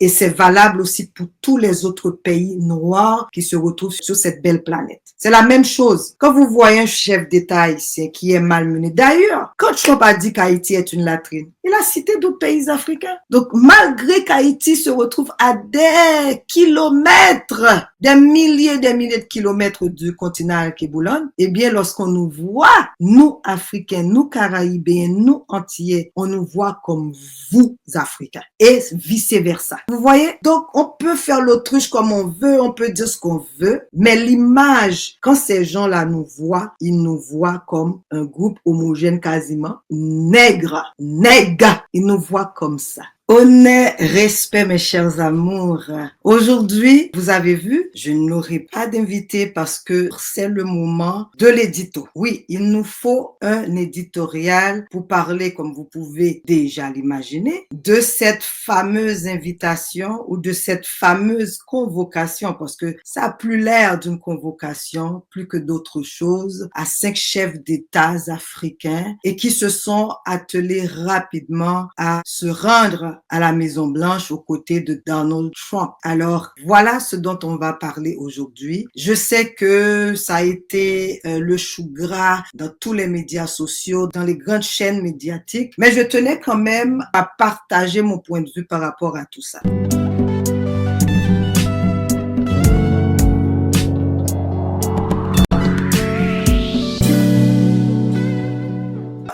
Et c'est valable aussi pour tous les autres pays noirs qui se retrouvent sur cette belle planète. C'est la même chose. Quand vous voyez un chef d'État haïtien qui est malmené, d'ailleurs, quand Trump a dit qu'Haïti est une latrine, il a cité d'autres pays africains. Donc, malgré qu'Haïti se retrouve à des kilomètres, des milliers de kilomètres du continent Kéboulan, eh bien, lorsqu'on nous voit, nous, Africains, nous, Caraïbéens, nous, Antillais, on nous voit comme vous, Africains, et vice-versa. Vous voyez? Donc, on peut faire l'autruche comme on veut, on peut dire ce qu'on veut, mais l'image, quand ces gens-là nous voient, ils nous voient comme un groupe homogène quasiment, nègre, ils nous voient comme ça. Honneur, respect, mes chers amours. Aujourd'hui, vous avez vu, je n'aurai pas d'invité parce que c'est le moment de l'édito. Oui, il nous faut un éditorial pour parler, comme vous pouvez déjà l'imaginer, de cette fameuse invitation ou de cette fameuse convocation, parce que ça a plus l'air d'une convocation, plus que d'autres choses, à 5 chefs d'État africains et qui se sont attelés rapidement à se rendre à la Maison-Blanche aux côtés de Donald Trump. Alors, voilà ce dont on va parler aujourd'hui. Je sais que ça a été le chou gras dans tous les médias sociaux, dans les grandes chaînes médiatiques, mais je tenais quand même à partager mon point de vue par rapport à tout ça.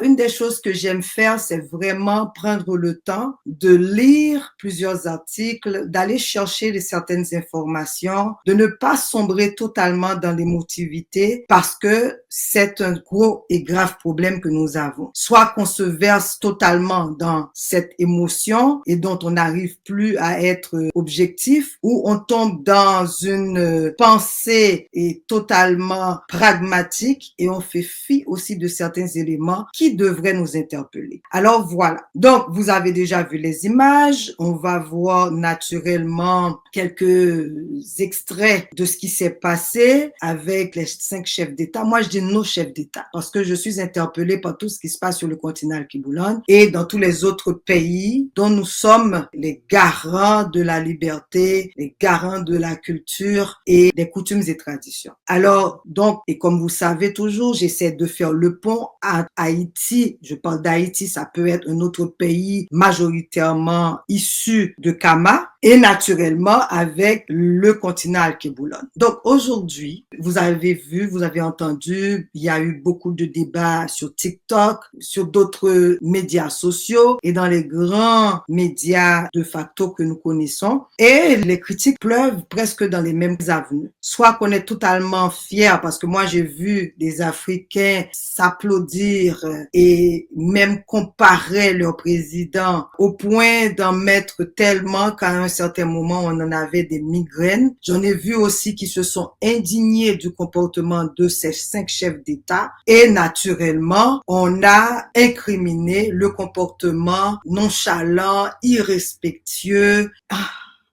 Une des choses que j'aime faire, c'est vraiment prendre le temps de lire plusieurs articles, d'aller chercher certaines informations, de ne pas sombrer totalement dans l'émotivité parce que c'est un gros et grave problème que nous avons. Soit qu'on se verse totalement dans cette émotion et dont on n'arrive plus à être objectif, ou on tombe dans une pensée et totalement pragmatique et on fait fi aussi de certains éléments qui devraient nous interpeller. Alors voilà. Donc, vous avez déjà vu les images. On va voir naturellement quelques extraits de ce qui s'est passé avec les 5 chefs d'État. Moi, je dis nos chefs d'État parce que je suis interpellée par tout ce qui se passe sur le continent Kiboulan et dans tous les autres pays dont nous sommes les garants de la liberté, les garants de la culture et des coutumes et traditions. Alors, donc, et comme vous savez toujours, j'essaie de faire le pont à Haïti. Je parle d'Haïti, ça peut être un autre pays majoritairement issu de Kama et naturellement avec le continent Al-Kéboulan. Donc aujourd'hui, vous avez vu, vous avez entendu, il y a eu beaucoup de débats sur TikTok, sur d'autres médias sociaux et dans les grands médias de facto que nous connaissons. Et les critiques pleuvent presque dans les mêmes avenues. Soit qu'on est totalement fiers parce que moi j'ai vu des Africains s'applaudir et même comparer leur président au point d'en mettre tellement qu'à un certain moment on en avait des migraines. J'en ai vu aussi qui se sont indignés du comportement de ces 5 chefs d'État et naturellement on a incriminé le comportement nonchalant, irrespectueux,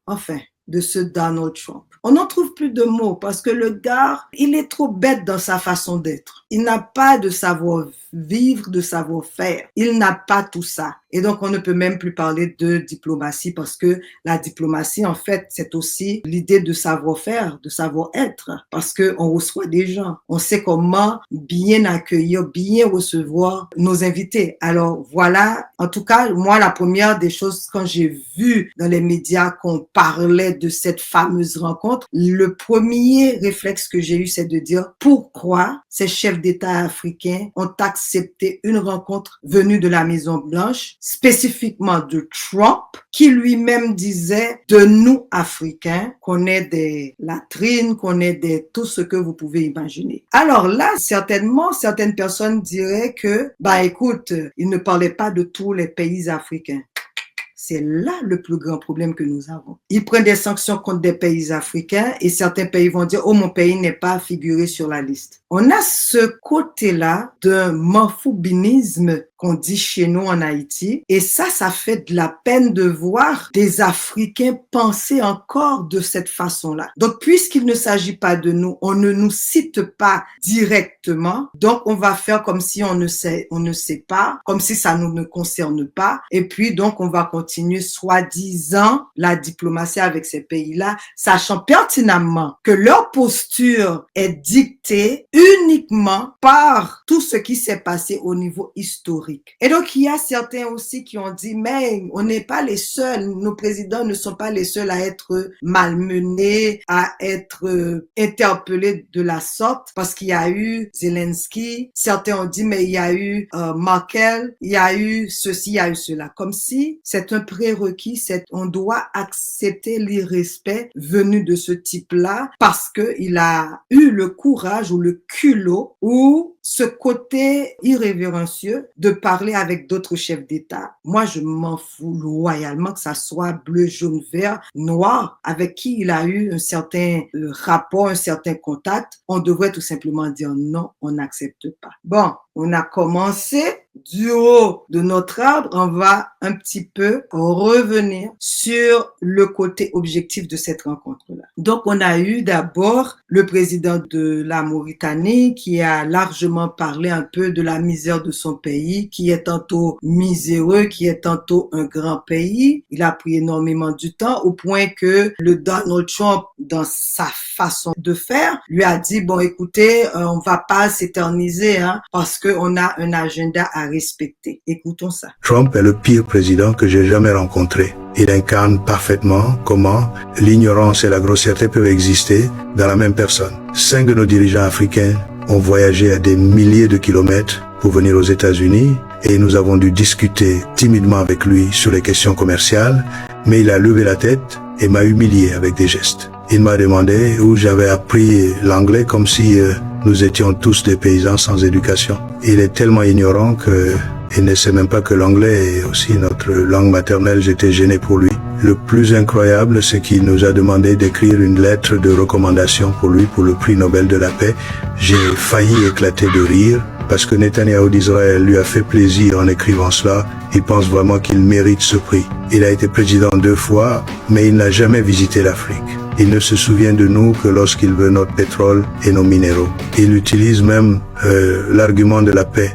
enfin, de ce Donald Trump. On n'en trouve plus de mots parce que le gars, il est trop bête dans sa façon d'être. Il n'a pas de savoir-vivre, de savoir-faire. Il n'a pas tout ça. Et donc, on ne peut même plus parler de diplomatie parce que la diplomatie, en fait, c'est aussi l'idée de savoir-faire, de savoir-être parce que on reçoit des gens. On sait comment bien accueillir, bien recevoir nos invités. Alors, voilà. En tout cas, moi, la première des choses, quand j'ai vu dans les médias qu'on parlait de cette fameuse rencontre, le premier réflexe que j'ai eu, c'est de dire pourquoi ces chefs d'État africains ont accepté une rencontre venue de la Maison-Blanche, spécifiquement de Trump, qui lui-même disait de nous, Africains, qu'on est des latrines, qu'on est des tout ce que vous pouvez imaginer. Alors là, certainement, certaines personnes diraient que, écoute, il ne parlait pas de tous les pays africains. C'est là le plus grand problème que nous avons. Ils prennent des sanctions contre des pays africains et certains pays vont dire « Oh, mon pays n'est pas figuré sur la liste ». On a ce côté-là d'un manfoubinisme qu'on dit chez nous en Haïti. Et ça fait de la peine de voir des Africains penser encore de cette façon-là. Donc, puisqu'il ne s'agit pas de nous, on ne nous cite pas directement. Donc, on va faire comme si on ne sait pas, comme si ça nous ne concerne pas. Et puis, donc, on va continuer soi-disant la diplomatie avec ces pays-là, sachant pertinemment que leur posture est dictée uniquement par tout ce qui s'est passé au niveau historique. Et donc, il y a certains aussi qui ont dit, mais on n'est pas les seuls, nos présidents ne sont pas les seuls à être malmenés, à être interpellés de la sorte, parce qu'il y a eu Zelensky, certains ont dit, mais il y a eu Merkel, il y a eu ceci, il y a eu cela. Comme si c'est un prérequis, on doit accepter l'irrespect venu de ce type-là parce qu'il a eu le courage ou le culot ou ce côté irrévérencieux de parler avec d'autres chefs d'État. Moi, je m'en fous loyalement que ça soit bleu, jaune, vert, noir, avec qui il a eu un certain rapport, un certain contact. On devrait tout simplement dire non, on n'accepte pas. Bon, on a commencé du haut de notre arbre, on va un petit peu revenir sur le côté objectif de cette rencontre-là. Donc, on a eu d'abord le président de la Mauritanie qui a largement parlé un peu de la misère de son pays, qui est tantôt miséreux, qui est tantôt un grand pays. Il a pris énormément du temps au point que le Donald Trump, dans sa façon de faire, lui a dit, bon, écoutez, on va pas s'éterniser, parce qu'on a un agenda à respecter. Écoutons ça. Trump est le pire président que j'ai jamais rencontré. Il incarne parfaitement comment l'ignorance et la grossièreté peuvent exister dans la même personne. 5 de nos dirigeants africains ont voyagé à des milliers de kilomètres pour venir aux États-Unis et nous avons dû discuter timidement avec lui sur les questions commerciales, mais il a levé la tête et m'a humilié avec des gestes. Il m'a demandé où j'avais appris l'anglais comme si nous étions tous des paysans sans éducation. Il est tellement ignorant qu'il ne sait même pas que l'anglais est aussi notre langue maternelle. J'étais gêné pour lui. Le plus incroyable, c'est qu'il nous a demandé d'écrire une lettre de recommandation pour lui pour le prix Nobel de la paix. J'ai failli éclater de rire parce que Netanyahou d'Israël lui a fait plaisir en écrivant cela. Il pense vraiment qu'il mérite ce prix. Il a été président 2 fois, mais il n'a jamais visité l'Afrique. Il ne se souvient de nous que lorsqu'il veut notre pétrole et nos minéraux. Il utilise même l'argument de la paix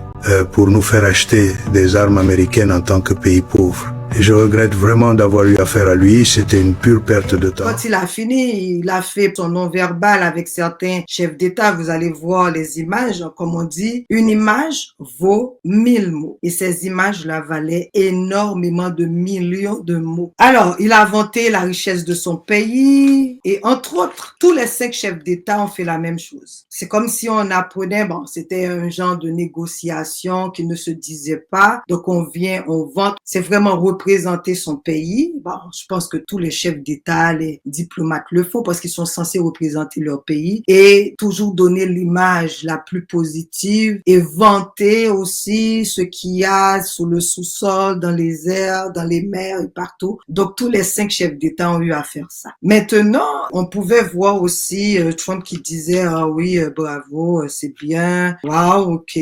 pour nous faire acheter des armes américaines en tant que pays pauvre. Et je regrette vraiment d'avoir eu affaire à lui, c'était une pure perte de temps. Quand il a fini, il a fait son non-verbal avec certains chefs d'État. Vous allez voir les images, comme on dit, une image vaut 1000 mots. Et ces images-là valaient énormément de millions de mots. Alors, il a vanté la richesse de son pays et entre autres, tous les 5 chefs d'État ont fait la même chose. C'est comme si on apprenait, c'était un genre de négociation qui ne se disait pas. Donc, on vient, on vante. C'est vraiment représenter son pays. Je pense que tous les chefs d'État, les diplomates le font parce qu'ils sont censés représenter leur pays et toujours donner l'image la plus positive et vanter aussi ce qu'il y a sous le sous-sol, dans les airs, dans les mers et partout. Donc, tous les 5 chefs d'État ont eu à faire ça. Maintenant, on pouvait voir aussi Trump qui disait, ah oui, bravo, c'est bien, wow, ok,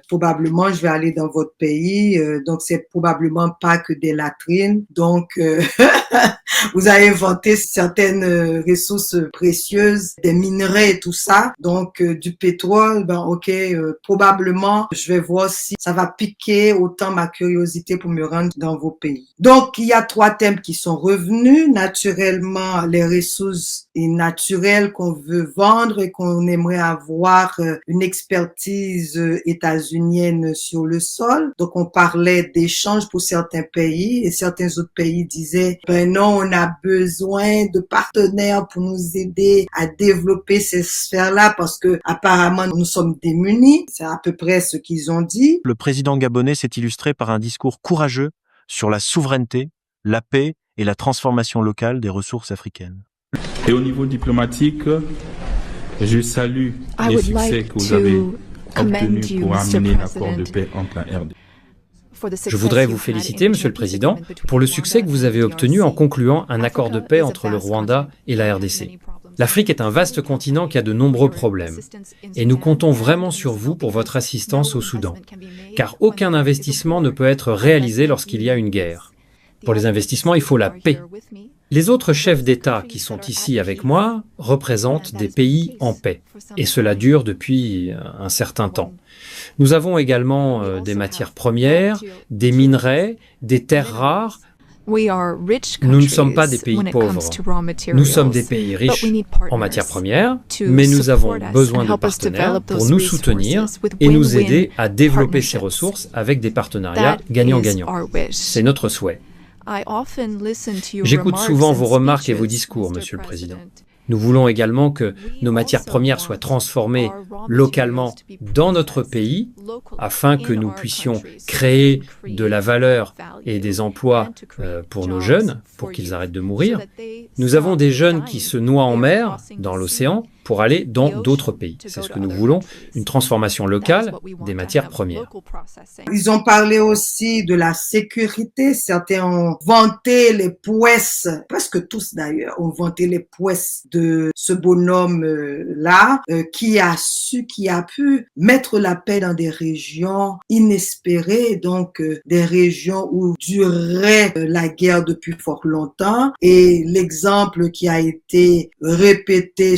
probablement je vais aller dans votre pays, donc c'est probablement pas que des latrines. Donc, vous avez inventé certaines ressources précieuses, des minerais et tout ça. Donc, du pétrole, ok, probablement, je vais voir si ça va piquer autant ma curiosité pour me rendre dans vos pays. Donc, il y a 3 thèmes qui sont revenus. Naturellement, les ressources naturelles qu'on veut vendre et qu'on aimerait avoir une expertise états-unienne sur le sol. Donc, on parlait d'échanges pour certains pays et certains autres pays disaient, non, on a besoin de partenaires pour nous aider à développer ces sphères-là parce que apparemment nous sommes démunis. C'est à peu près ce qu'ils ont dit. Le président gabonais s'est illustré par un discours courageux sur la souveraineté, la paix et la transformation locale des ressources africaines. Et au niveau diplomatique, je salue les succès que vous avez obtenus pour amener l'accord de paix entre la RDC. Je voudrais vous féliciter, Monsieur le Président, pour le succès que vous avez obtenu en concluant un accord de paix entre le Rwanda et la RDC. L'Afrique est un vaste continent qui a de nombreux problèmes. Et nous comptons vraiment sur vous pour votre assistance au Soudan. Car aucun investissement ne peut être réalisé lorsqu'il y a une guerre. Pour les investissements, il faut la paix. Les autres chefs d'État qui sont ici avec moi représentent des pays en paix. Et cela dure depuis un certain temps. Nous avons également des matières premières, des minerais, des terres rares. Nous ne sommes pas des pays pauvres. Nous sommes des pays riches en matières premières, mais nous avons besoin de partenaires pour nous soutenir et nous aider à développer ces ressources avec des partenariats gagnant-gagnant. C'est notre souhait. J'écoute souvent vos remarques et vos discours, Monsieur le Président. Nous voulons également que nos matières premières soient transformées localement dans notre pays afin que nous puissions créer de la valeur et des emplois pour nos jeunes, pour qu'ils arrêtent de mourir. Nous avons des jeunes qui se noient en mer, dans l'océan, pour aller dans d'autres pays. C'est ce que nous voulons, une transformation locale des matières premières. Ils ont parlé aussi de la sécurité. Certains ont vanté les prouesses, presque tous d'ailleurs, ont vanté les prouesses de ce bonhomme-là, qui a pu mettre la paix dans des régions inespérées, donc des régions où durait la guerre depuis fort longtemps. Et l'exemple qui a été répété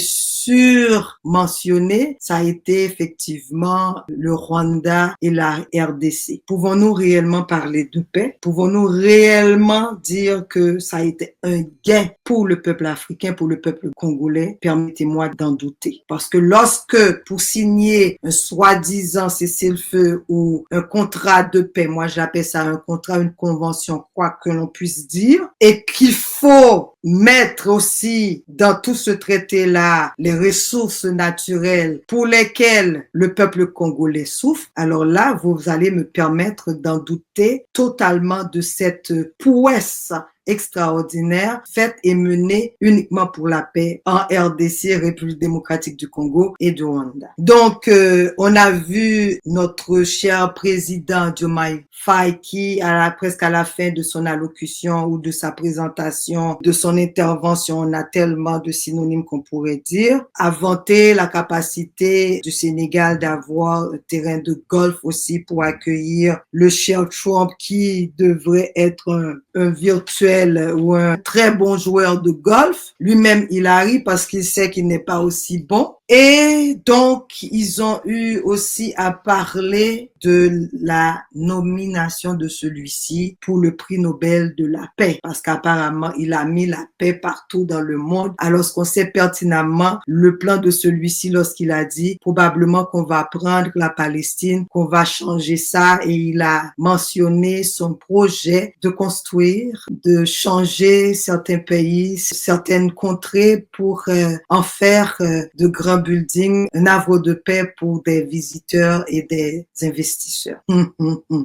mentionné, ça a été effectivement le Rwanda et la RDC. Pouvons-nous réellement parler de paix? Pouvons-nous réellement dire que ça a été un gain pour le peuple africain, pour le peuple congolais? Permettez-moi d'en douter. Parce que lorsque, pour signer un soi-disant cessez-le-feu ou un contrat de paix, moi j'appelle ça un contrat, une convention, quoi que l'on puisse dire, et qu'il faut mettre aussi dans tout ce traité-là les ressources naturelles pour lesquelles le peuple congolais souffre, alors là, vous allez me permettre d'en douter totalement de cette prouesse extraordinaire faite et menée uniquement pour la paix en RDC, République démocratique du Congo et du Rwanda. Donc, on a vu notre cher président Diomaye Faye qui, presque à la fin de son allocution ou de sa présentation, de son intervention, on a tellement de synonymes qu'on pourrait dire, a vanté la capacité du Sénégal d'avoir un terrain de golf aussi pour accueillir le cher Trump qui devrait être un virtuel ou un très bon joueur de golf. Lui-même, il arrive parce qu'il sait qu'il n'est pas aussi bon. Et donc, ils ont eu aussi à parler de la nomination de celui-ci pour le prix Nobel de la paix. Parce qu'apparemment, il a mis la paix partout dans le monde. Alors qu'on sait pertinemment le plan de celui-ci lorsqu'il a dit probablement qu'on va prendre la Palestine, qu'on va changer ça. Et il a mentionné son projet de construire, de changer certains pays, certaines contrées pour en faire de grands buildings, un havre de paix pour des visiteurs et des investisseurs.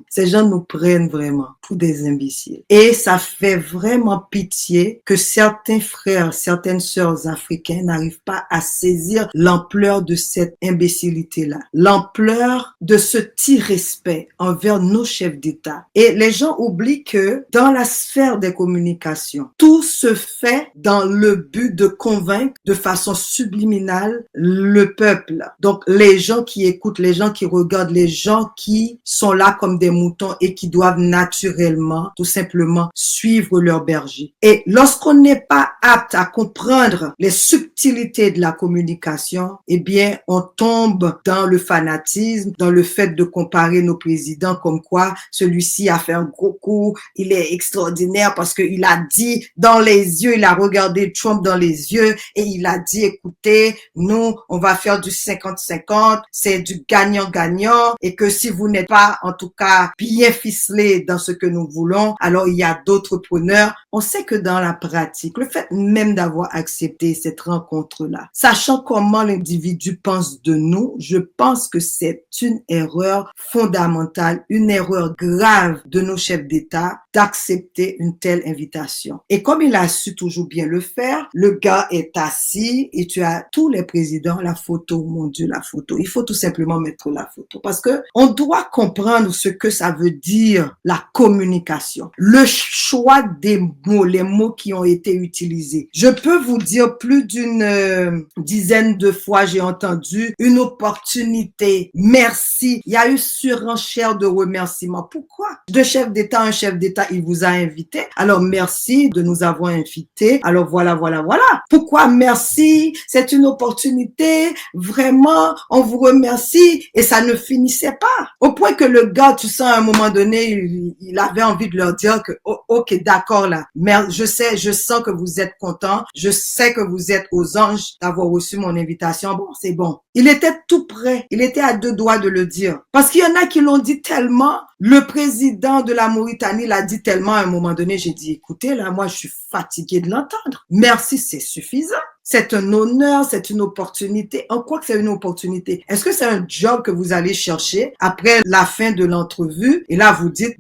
Ces gens nous prennent vraiment pour des imbéciles. Et ça fait vraiment pitié que certains frères, certaines sœurs africaines n'arrivent pas à saisir l'ampleur de cette imbécilité-là, l'ampleur de ce irrespect envers nos chefs d'État. Et les gens oublient que dans la sphère des communications, tout se fait dans le but de convaincre de façon subliminale le peuple. Donc, les gens qui écoutent, les gens qui regardent, les gens qui sont là comme des moutons et qui doivent naturellement, tout simplement, suivre leur berger. Et lorsqu'on n'est pas apte à comprendre les subtilités de la communication, eh bien, on tombe dans le fanatisme, dans le fait de comparer nos présidents comme quoi celui-ci a fait un gros coup, il est extraordinaire parce qu'il a dit dans les yeux, il a regardé Trump dans les yeux et il a dit, écoutez, nous, on va faire du 50-50, c'est du gagnant-gagnant et que si vous n'êtes pas, en tout cas, bien ficelé dans ce que nous voulons, alors il y a d'autres preneurs. On sait que dans la pratique, le fait même d'avoir accepté cette rencontre-là, sachant comment l'individu pense de nous, je pense que c'est une erreur fondamentale, une erreur grave de nos chefs d'État d'accepter une telle invitation. Et comme il a su toujours bien le faire, le gars est assis et tu as tous les présidents, la photo, mon Dieu, la photo. Il faut tout simplement mettre la photo parce que on doit comprendre ce que ça veut dire, la communication, le choix des mots, les mots qui ont été utilisés. Je peux vous dire plus d'une dizaine de fois, j'ai entendu une opportunité, merci. Il y a eu surenchère de remerciements. Pourquoi? De chef d'État, un chef d'État, il vous a invité. Alors, merci de nous avoir invités. Alors, voilà. Pourquoi merci? C'est une opportunité. Vraiment, on vous remercie. Et ça ne finissait pas. Au point que le gars, tu sens, à un moment donné, il avait envie de leur dire que, oh, ok, d'accord, là. Mais je sens que vous êtes contents. Je sais que vous êtes aux anges d'avoir reçu mon invitation. Bon, c'est bon. Il était tout prêt. Il était à 2 doigts de le dire. Parce qu'il y en a qui l'ont dit tellement. Le président de la Mauritanie l'a dit tellement à un moment donné. J'ai dit, écoutez, là, moi, je suis fatigué de l'entendre. Merci, c'est suffisant. C'est un honneur, c'est une opportunité. En quoi que c'est une opportunité? Est-ce que c'est un job que vous allez chercher après la fin de l'entrevue? Et là, vous dites,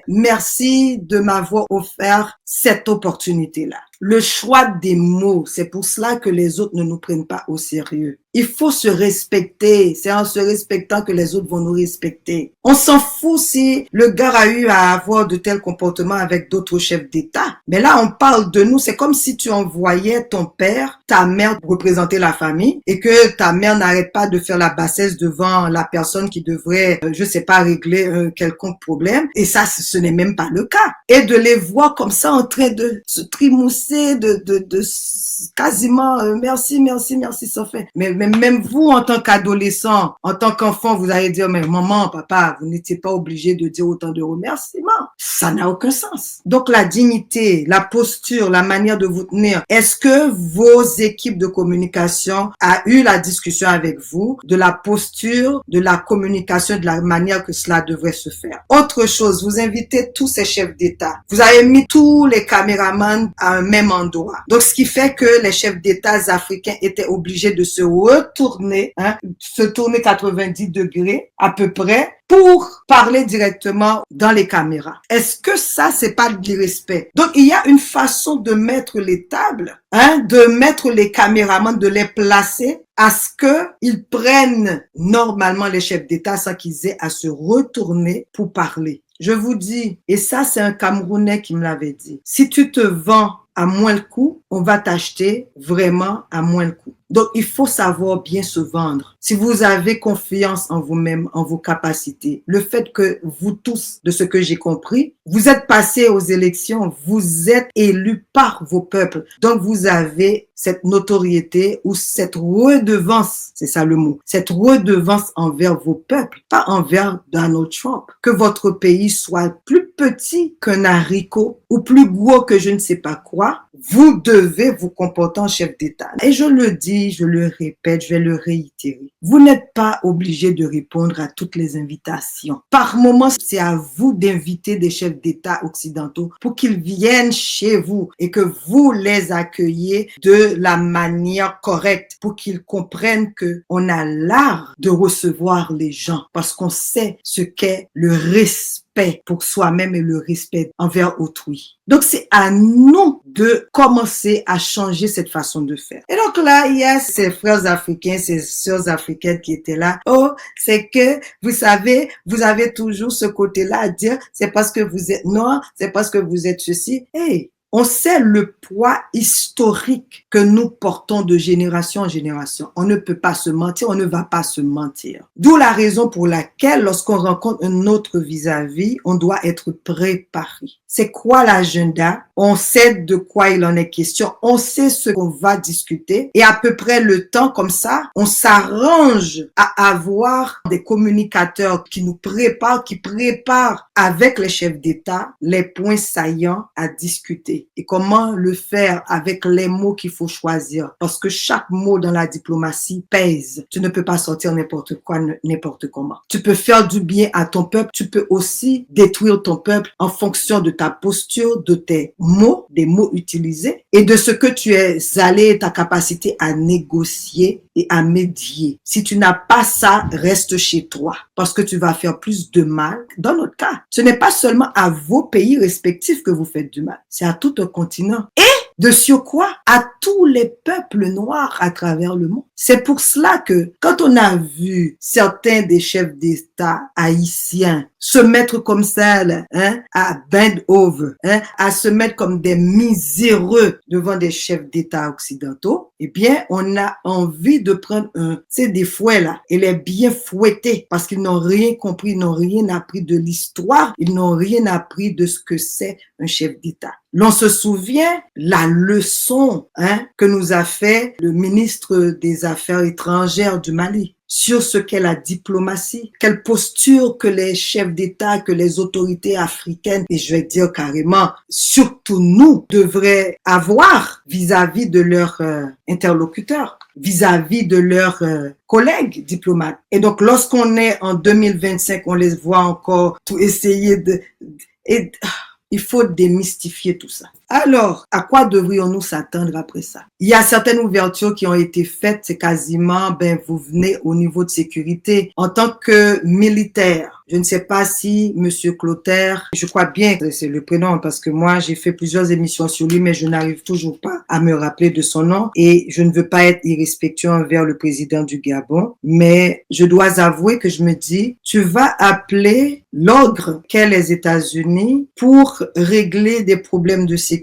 merci de m'avoir offert cette opportunité-là. Le choix des mots, c'est pour cela que les autres ne nous prennent pas au sérieux. Il faut se respecter. C'est en se respectant que les autres vont nous respecter. On s'en fout si le gars a eu à avoir de tels comportements avec d'autres chefs d'État. Mais là, on parle de nous. C'est comme si tu envoyais ton père, ta mère pour représenter la famille et que ta mère n'arrête pas de faire la bassesse devant la personne qui devrait, régler un quelconque problème. Et ça, ce n'est même pas le cas. Et de les voir comme ça en train de se trimousser, de quasiment merci, ça fait. Mais même vous, en tant qu'adolescent, en tant qu'enfant, vous allez dire, mais maman, papa, vous n'étiez pas obligé de dire autant de remerciements. Ça n'a aucun sens. Donc, la dignité, la posture, la manière de vous tenir. Est-ce que vos équipes de communication a eu la discussion avec vous de la posture, de la communication, de la manière que cela devrait se faire? Autre chose, vous invitez tous ces chefs d'État. Vous avez mis tous les caméramans à un même endroit. Donc, ce qui fait que les chefs d'État africains étaient obligés de se retourner, se tourner 90 degrés à peu près pour parler directement dans les caméras. Est-ce que ça, c'est pas du respect? Donc, il y a une façon de mettre les tables, de mettre les caméramans, de les placer à ce qu'ils prennent normalement les chefs d'État sans qu'ils aient à se retourner pour parler. Je vous dis, et ça, c'est un Camerounais qui me l'avait dit, si tu te vends à moins le coût, on va t'acheter vraiment à moins le coût. Donc, il faut savoir bien se vendre. Si vous avez confiance en vous-même, en vos capacités, le fait que vous tous, de ce que j'ai compris, vous êtes passés aux élections, vous êtes élus par vos peuples. Donc, vous avez cette notoriété ou cette redevance, c'est ça le mot, cette redevance envers vos peuples, pas envers Donald Trump. Que votre pays soit plus petit qu'un haricot ou plus gros que je ne sais pas quoi, vous devez vous comporter en chef d'État. Et je le dis, je le répète, je vais le réitérer. Vous n'êtes pas obligé de répondre à toutes les invitations. Par moment, c'est à vous d'inviter des chefs d'État occidentaux pour qu'ils viennent chez vous et que vous les accueillez de la manière correcte pour qu'ils comprennent que on a l'art de recevoir les gens parce qu'on sait ce qu'est le respect pour soi-même et le respect envers autrui. Donc, c'est à nous de commencer à changer cette façon de faire. Et donc là, il y a ces frères africains, ces sœurs africaines qui étaient là. Oh, c'est que, vous savez, vous avez toujours ce côté-là à dire, c'est parce que vous êtes noir, c'est parce que vous êtes ceci. Hey! On sait le poids historique que nous portons de génération en génération. On ne peut pas se mentir, on ne va pas se mentir. D'où la raison pour laquelle, lorsqu'on rencontre un autre vis-à-vis, on doit être préparé. C'est quoi l'agenda? On sait de quoi il en est question. On sait ce qu'on va discuter. Et à peu près le temps comme ça, on s'arrange à avoir des communicateurs qui nous préparent, qui préparent avec les chefs d'État les points saillants à discuter. Et comment le faire avec les mots qu'il faut choisir. Parce que chaque mot dans la diplomatie pèse. Tu ne peux pas sortir n'importe quoi, n'importe comment. Tu peux faire du bien à ton peuple. Tu peux aussi détruire ton peuple en fonction de ta posture, de tes mots, des mots utilisés et de ce que tu es allé, ta capacité à négocier et à médier. Si tu n'as pas ça, reste chez toi parce que tu vas faire plus de mal. Dans notre cas, ce n'est pas seulement à vos pays respectifs que vous faites du mal. C'est à tout un continent. Et de surcroît, à tous les peuples noirs à travers le monde. C'est pour cela que quand on a vu certains des chefs d'État haïtiens se mettre comme ça, là, à bend over, à se mettre comme des miséreux devant des chefs d'État occidentaux, eh bien, on a envie de prendre des fouets là et les bien fouetter parce qu'ils n'ont rien compris, ils n'ont rien appris de l'histoire, ils n'ont rien appris de ce que c'est un chef d'État. L'on se souvient la leçon que nous a fait le ministre des Affaires étrangères du Mali sur ce qu'est la diplomatie, quelle posture que les chefs d'État, que les autorités africaines, et je vais dire carrément, surtout nous, devraient avoir vis-à-vis de leurs interlocuteurs, vis-à-vis de leurs collègues diplomates. Et donc, lorsqu'on est en 2025, on les voit encore tout essayer il faut démystifier tout ça. Alors, à quoi devrions-nous s'attendre après ça? Il y a certaines ouvertures qui ont été faites, c'est quasiment, vous venez au niveau de sécurité. En tant que militaire, je ne sais pas si Monsieur Clotaire, je crois bien que c'est le prénom parce que moi, j'ai fait plusieurs émissions sur lui, mais je n'arrive toujours pas à me rappeler de son nom et je ne veux pas être irrespectueux envers le président du Gabon, mais je dois avouer que je me dis, tu vas appeler l'ogre qu'est les États-Unis pour régler des problèmes de sécurité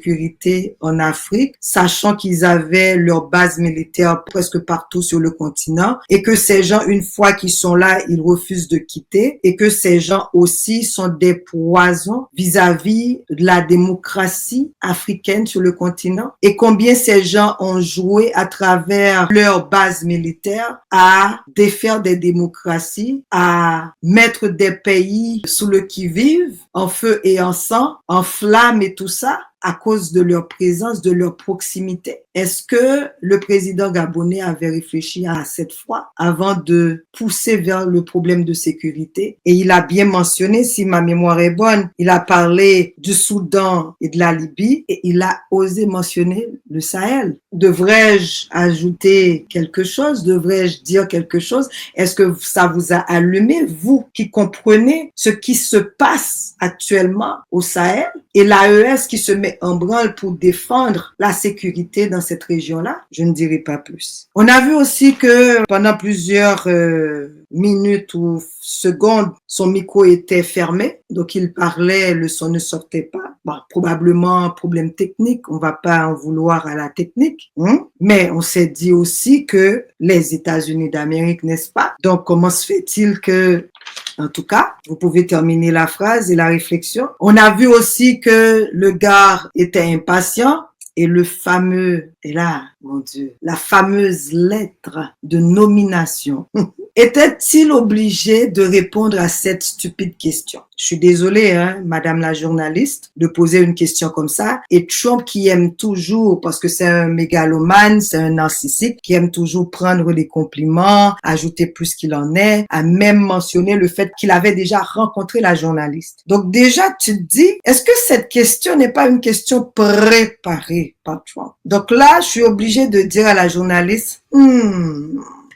en Afrique, sachant qu'ils avaient leur base militaire presque partout sur le continent et que ces gens, une fois qu'ils sont là, ils refusent de quitter et que ces gens aussi sont des poisons vis-à-vis de la démocratie africaine sur le continent et combien ces gens ont joué à travers leur base militaire à défaire des démocraties, à mettre des pays sous le qui-vive, en feu et en sang, en flammes et tout ça, à cause de leur présence, de leur proximité. Est-ce que le président gabonais avait réfléchi à cette fois avant de pousser vers le problème de sécurité? Et il a bien mentionné, si ma mémoire est bonne, il a parlé du Soudan et de la Libye et il a osé mentionner le Sahel. Devrais-je ajouter quelque chose? Devrais-je dire quelque chose? Est-ce que ça vous a allumé, vous qui comprenez ce qui se passe actuellement au Sahel et l'AES qui se met en branle pour défendre la sécurité dans cette région-là? Je ne dirai pas plus. On a vu aussi que pendant plusieurs minutes ou secondes, son micro était fermé, donc il parlait, le son ne sortait pas. Bon, probablement problème technique, on va pas en vouloir à la technique, mais on s'est dit aussi que les États-Unis d'Amérique, n'est-ce pas? Donc comment se fait-il que en tout cas, vous pouvez terminer la phrase et la réflexion. On a vu aussi que le gars était impatient et le fameux, et là, mon Dieu, la fameuse lettre de nomination. Était-il obligé de répondre à cette stupide question? Je suis désolée, madame la journaliste, de poser une question comme ça. Et Trump qui aime toujours, parce que c'est un mégalomane, c'est un narcissique, qui aime toujours prendre les compliments, ajouter plus qu'il en est, a même mentionné le fait qu'il avait déjà rencontré la journaliste. Donc déjà, tu te dis, est-ce que cette question n'est pas une question préparée par Trump? Donc là, je suis obligée de dire à la journaliste,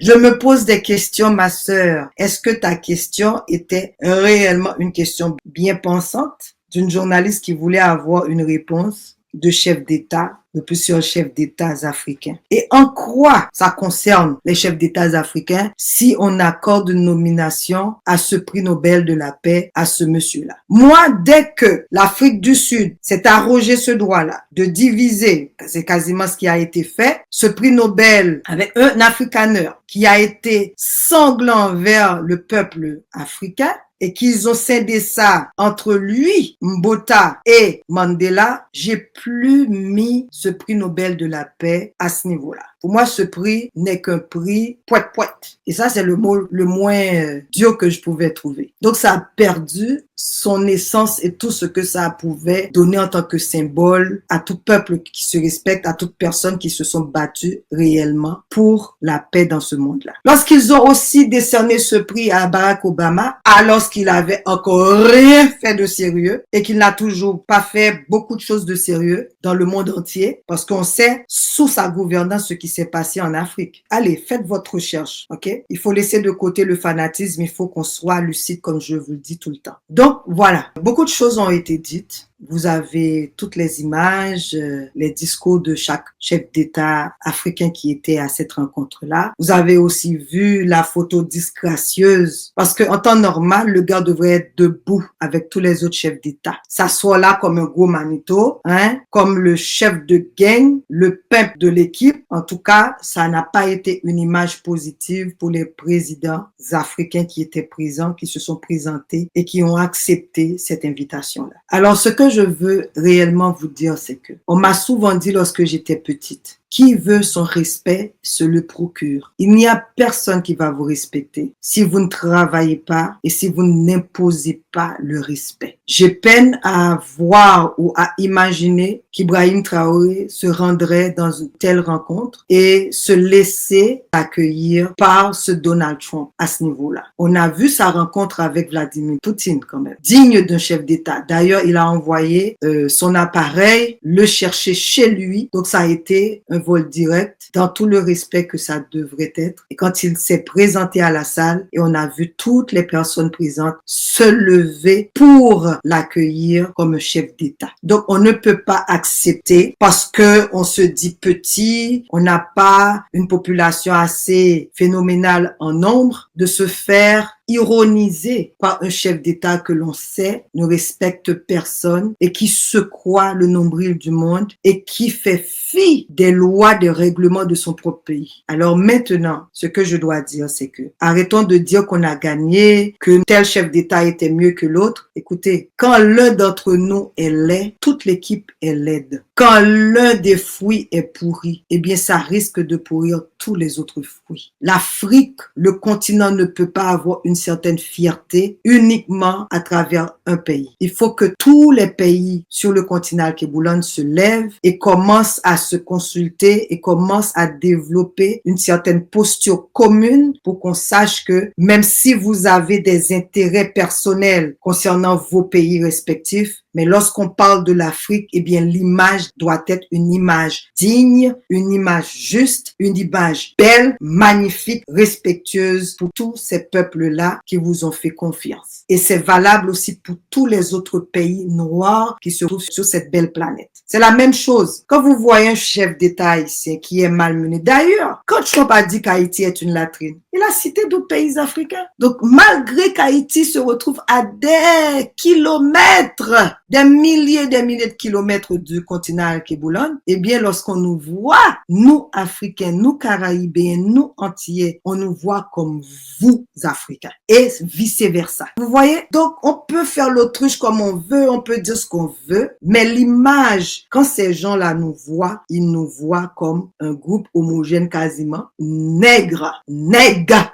je me pose des questions, ma sœur. Est-ce que ta question était réellement une question bien pensante d'une journaliste qui voulait avoir une réponse de chef d'État, de plusieurs chefs d'État africains? Et en quoi ça concerne les chefs d'État africains si on accorde une nomination à ce prix Nobel de la paix à ce monsieur-là? Moi, dès que l'Afrique du Sud s'est arrogé ce droit-là de diviser, c'est quasiment ce qui a été fait, ce prix Nobel avec un Afrikaner qui a été sanglant vers le peuple africain, et qu'ils ont scindé ça entre lui, Mbota et Mandela, j'ai plus mis ce prix Nobel de la paix à ce niveau-là. Pour moi, ce prix n'est qu'un prix poète. Et ça, c'est le mot le moins dur que je pouvais trouver. Donc, ça a perdu son essence et tout ce que ça pouvait donner en tant que symbole à tout peuple qui se respecte, à toute personne qui se sont battues réellement pour la paix dans ce monde-là. Lorsqu'ils ont aussi décerné ce prix à Barack Obama, alors qu'il avait encore rien fait de sérieux et qu'il n'a toujours pas fait beaucoup de choses de sérieux dans le monde entier, parce qu'on sait sous sa gouvernance ce qui s'est passé en Afrique. Allez, faites votre recherche, ok? Il faut laisser de côté le fanatisme, il faut qu'on soit lucide comme je vous le dis tout le temps. Donc, voilà. Beaucoup de choses ont été dites. vous avez toutes les images, les discours de chaque chef d'État africain qui était à cette rencontre-là. Vous avez aussi vu la photo disgracieuse parce que en temps normal, le gars devrait être debout avec tous les autres chefs d'État. S'asseoir là comme un gros manito, hein, comme le chef de gang, le pimp de l'équipe. En tout cas, ça n'a pas été une image positive pour les présidents africains qui étaient présents, qui se sont présentés et qui ont accepté cette invitation-là. Alors, ce que je veux réellement vous dire, c'est que on m'a souvent dit lorsque j'étais petite, qui veut son respect se le procure. Il n'y a personne qui va vous respecter si vous ne travaillez pas et si vous n'imposez pas le respect. J'ai peine à voir ou à imaginer qu'Ibrahim Traoré se rendrait dans une telle rencontre et se laisser accueillir par ce Donald Trump à ce niveau-là. On a vu sa rencontre avec Vladimir Poutine quand même, digne d'un chef d'État. D'ailleurs, il a envoyé son appareil le chercher chez lui. Donc, ça a été un vol direct dans tout le respect que ça devrait être. Et quand il s'est présenté à la salle et on a vu toutes les personnes présentes se lever pour l'accueillir comme un chef d'État. Donc, on ne peut pas accepter parce que on se dit petit, on n'a pas une population assez phénoménale en nombre de se faire ironisé par un chef d'État que l'on sait ne respecte personne et qui se croit le nombril du monde et qui fait fi des lois, des règlements de son propre pays. Alors maintenant, ce que je dois dire, c'est que arrêtons de dire qu'on a gagné, que tel chef d'État était mieux que l'autre. Écoutez, quand l'un d'entre nous est laid, toute l'équipe est laide. Quand l'un des fruits est pourri, eh bien, ça risque de pourrir tous les autres fruits. L'Afrique, le continent ne peut pas avoir une certaine fierté uniquement à travers un pays. Il faut que tous les pays sur le continent Kéboulan se lèvent et commencent à se consulter et commencent à développer une certaine posture commune pour qu'on sache que même si vous avez des intérêts personnels concernant vos pays respectifs, mais lorsqu'on parle de l'Afrique, eh bien, l'image doit être une image digne, une image juste, une image belle, magnifique, respectueuse pour tous ces peuples-là qui vous ont fait confiance. Et c'est valable aussi pour tous les autres pays noirs qui se trouvent sur cette belle planète. C'est la même chose. Quand vous voyez un chef d'État haïtien qui est malmené, d'ailleurs, quand Trump a dit qu'Haïti est une latrine, il a cité d'autres pays africains. Donc, malgré qu'Haïti se retrouve à des kilomètres, des milliers de kilomètres du continent Kéboulan, eh bien, lorsqu'on nous voit, nous, Africains, nous, Caraïbéens, nous, Antillais, on nous voit comme vous, Africains, et vice-versa. Vous voyez? Donc, on peut faire l'autruche comme on veut, on peut dire ce qu'on veut, mais l'image, quand ces gens-là nous voient, ils nous voient comme un groupe homogène quasiment, nègre.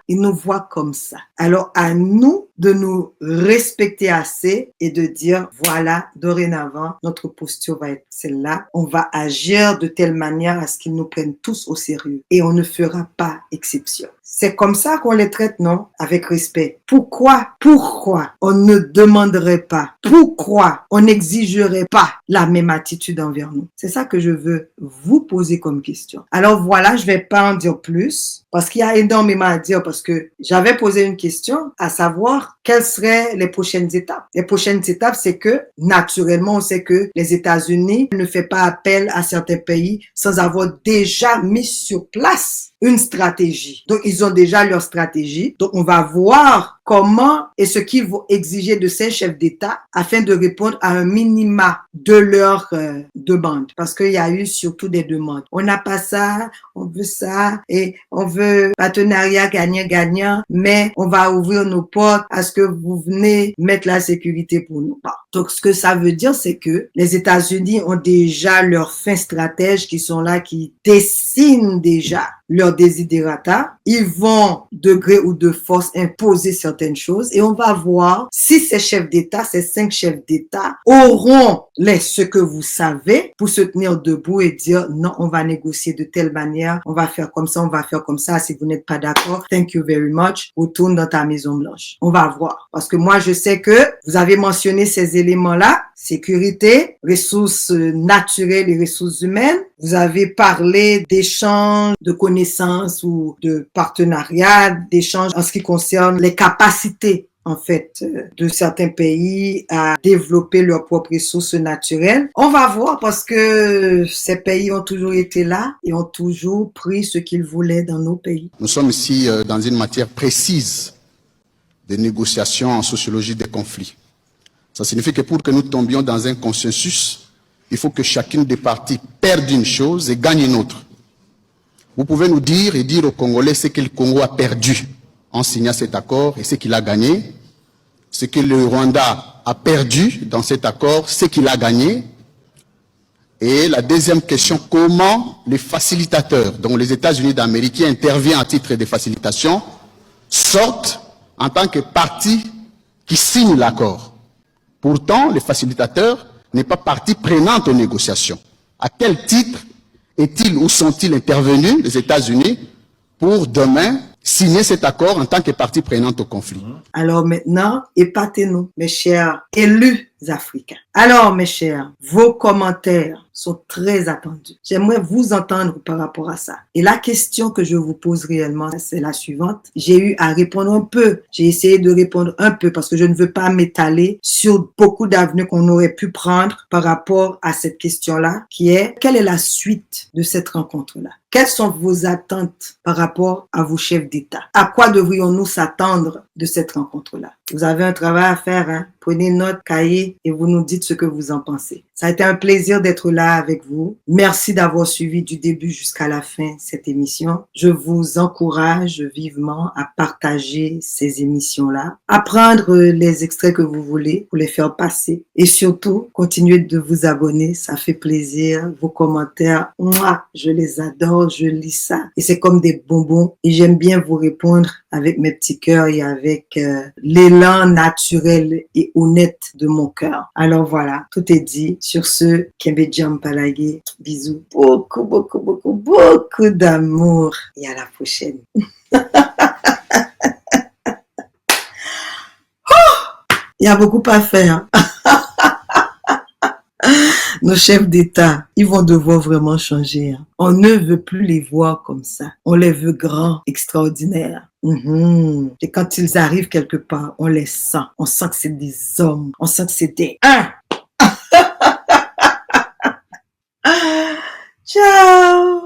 Ils nous voient comme ça. Alors, à nous de nous respecter assez et de dire, voilà, dorénavant, notre posture va être celle-là. On va agir de telle manière à ce qu'ils nous prennent tous au sérieux et on ne fera pas exception. C'est comme ça qu'on les traite, non? Avec respect. Pourquoi on ne demanderait pas? Pourquoi on n'exigerait pas la même attitude envers nous? C'est ça que je veux vous poser comme question. Alors voilà, je vais pas en dire plus parce qu'il y a énormément à dire parce que j'avais posé une question à savoir quelles seraient les prochaines étapes. Les prochaines étapes, c'est que naturellement, on sait que les États-Unis ne font pas appel à certains pays sans avoir déjà mis sur place une stratégie. Donc, ils ont déjà leur stratégie. Donc, on va voir comment et ce qu'ils vont exiger de ces chefs d'État afin de répondre à un minima de leurs demandes. Parce qu'il y a eu surtout des demandes. On n'a pas ça, on veut ça et on veut partenariat gagnant-gagnant, mais on va ouvrir nos portes à ce que vous venez mettre la sécurité pour nous. Bon. Donc, ce que ça veut dire, c'est que les États-Unis ont déjà leurs fins stratèges qui sont là, qui dessinent déjà leurs desiderata. Ils vont, de gré ou de force, imposer certaines choses et on va voir si ces chefs d'État, ces 5 chefs d'État auront ce que vous savez pour se tenir debout et dire non, on va négocier de telle manière, on va faire comme ça, on va faire comme ça. Si vous n'êtes pas d'accord, thank you very much, retourne dans ta Maison Blanche. On va voir. Parce que moi, je sais que vous avez mentionné ces éléments-là, sécurité, ressources naturelles et ressources humaines. Vous avez parlé d'échanges de connaissances ou de partenariats, d'échanges en ce qui concerne les capacités en fait, de certains pays à développer leurs propres ressources naturelles. On va voir parce que ces pays ont toujours été là et ont toujours pris ce qu'ils voulaient dans nos pays. Nous sommes ici dans une matière précise de négociations en sociologie des conflits. Ça signifie que pour que nous tombions dans un consensus, il faut que chacune des parties perde une chose et gagne une autre. Vous pouvez nous dire et dire aux Congolais ce que le Congo a perdu en signant cet accord et ce qu'il a gagné, ce que le Rwanda a perdu dans cet accord, ce qu'il a gagné. Et la deuxième question, comment les facilitateurs, dont les États-Unis d'Amérique interviennent à titre de facilitation, sortent en tant que partie qui signe l'accord. Pourtant, les facilitateurs n'est pas partie prenante aux négociations. À quel titre est-il ou sont-ils intervenus, les États-Unis, pour demain signer cet accord en tant que partie prenante au conflit? Alors maintenant, épatez-nous, mes chers élus africains. Alors, mes chers, vos commentaires sont très attendus. J'aimerais vous entendre par rapport à ça. Et la question que je vous pose réellement, c'est la suivante. J'ai eu à répondre un peu. J'ai essayé de répondre un peu parce que je ne veux pas m'étaler sur beaucoup d'avenues qu'on aurait pu prendre par rapport à cette question-là, qui est, quelle est la suite de cette rencontre-là? Quelles sont vos attentes par rapport à vos chefs d'État? À quoi devrions-nous s'attendre de cette rencontre-là? Vous avez un travail à faire, hein? Prenez note, cahier et vous nous dites ce que vous en pensez. Ça a été un plaisir d'être là avec vous. Merci d'avoir suivi du début jusqu'à la fin cette émission. Je vous encourage vivement à partager ces émissions-là, à prendre les extraits que vous voulez pour les faire passer et surtout, continuez de vous abonner. Ça fait plaisir. Vos commentaires, moi, je les adore, je lis ça et c'est comme des bonbons et j'aime bien vous répondre avec mes petits cœurs et avec l'élan naturel et honnête de mon cœur. Alors voilà, tout est dit. Sur ce, Kembe Djampalagé, bisous, beaucoup d'amour et à la prochaine. Il y a beaucoup à faire. Nos chefs d'État, ils vont devoir vraiment changer. On ne veut plus les voir comme ça. On les veut grands, extraordinaires. Et quand ils arrivent quelque part, on les sent. On sent que c'est des hommes. On sent que c'est des... Ciao!